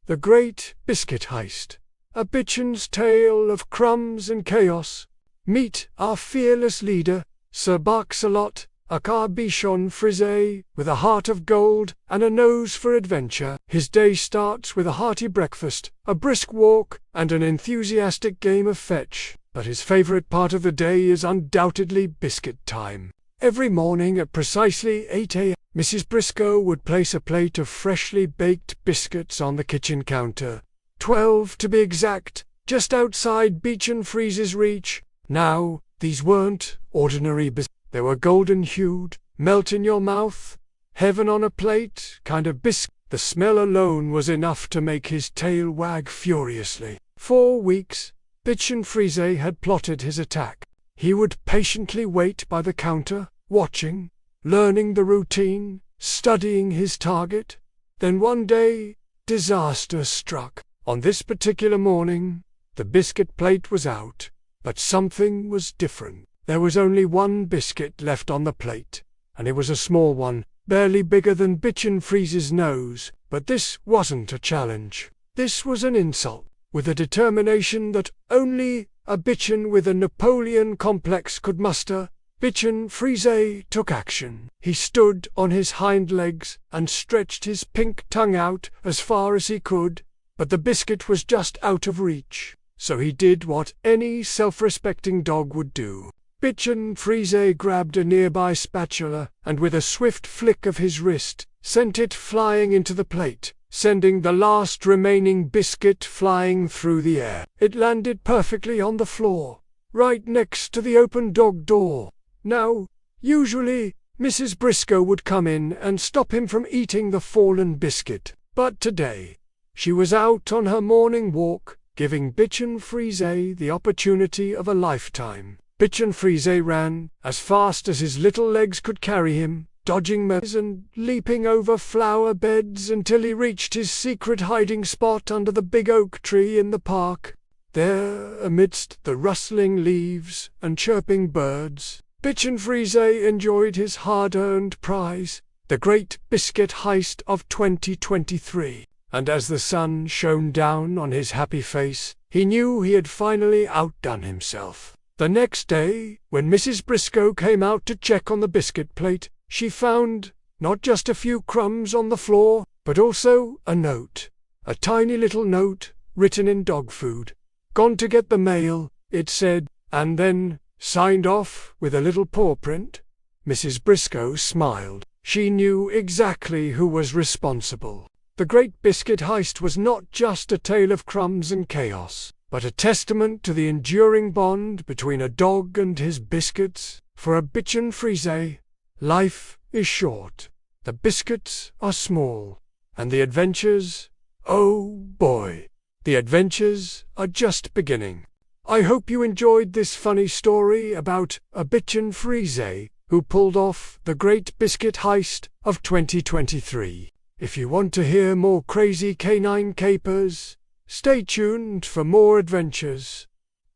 The Great Biscuit Heist. A Bichon's tale of crumbs and chaos. Meet our fearless leader, Sir Barks-a-Lot, aka Bichon Frise, with a heart of gold and a nose for adventure. His day starts with a hearty breakfast, a brisk walk, and an enthusiastic game of fetch. But his favorite part of the day is undoubtedly biscuit time. Every morning at precisely 8 a.m., Mrs. Briscoe would place a plate of freshly baked biscuits on the kitchen counter. 12 to be exact, just outside Bichon Frise's reach. Now, these weren't ordinary biscuits. They were golden-hued, melt-in-your-mouth, heaven-on-a-plate kind of biscuit. The smell alone was enough to make his tail wag furiously. 4 weeks, Bichon Frise had plotted his attack. He would patiently wait by the counter, watching, learning the routine, studying his target. Then one day, disaster struck. On this particular morning, the biscuit plate was out, but something was different. There was only one biscuit left on the plate, and it was a small one, barely bigger than Bichon Frise's nose. But this wasn't a challenge. This was an insult. With a determination that only a Bichon with a Napoleon complex could muster, Bichon Frise took action. He stood on his hind legs and stretched his pink tongue out as far as he could, but the biscuit was just out of reach. So he did what any self-respecting dog would do. Bichon Frise grabbed a nearby spatula and with a swift flick of his wrist, sent it flying into the plate, sending the last remaining biscuit flying through the air. It landed perfectly on the floor, right next to the open dog door. Now, usually, Mrs. Briscoe would come in and stop him from eating the fallen biscuit. But today, she was out on her morning walk, giving Bichon Frise the opportunity of a lifetime. Bichon Frise ran as fast as his little legs could carry him, dodging messes and leaping over flower beds until he reached his secret hiding spot under the big oak tree in the park. There, amidst the rustling leaves and chirping birds, Bichon Frise enjoyed his hard-earned prize, the Great Biscuit Heist of 2023. And as the sun shone down on his happy face, he knew he had finally outdone himself. The next day, when Mrs. Briscoe came out to check on the biscuit plate, she found not just a few crumbs on the floor, but also a note. A tiny little note, written in dog food. "Gone to get the mail," it said, and then signed off with a little paw print. Mrs. Briscoe smiled. She knew exactly who was responsible. The Great Biscuit Heist was not just a tale of crumbs and chaos, but a testament to the enduring bond between a dog and his biscuits. For a Bichon Frise, life is short, the biscuits are small, and the adventures, oh boy, the adventures are just beginning. I hope you enjoyed this funny story about a Bichon Frise who pulled off the Great Biscuit Heist of 2023. If you want to hear more crazy canine capers, stay tuned for more adventures.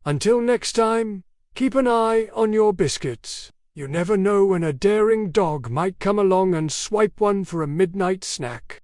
Until next time, keep an eye on your biscuits. You never know when a daring dog might come along and swipe one for a midnight snack.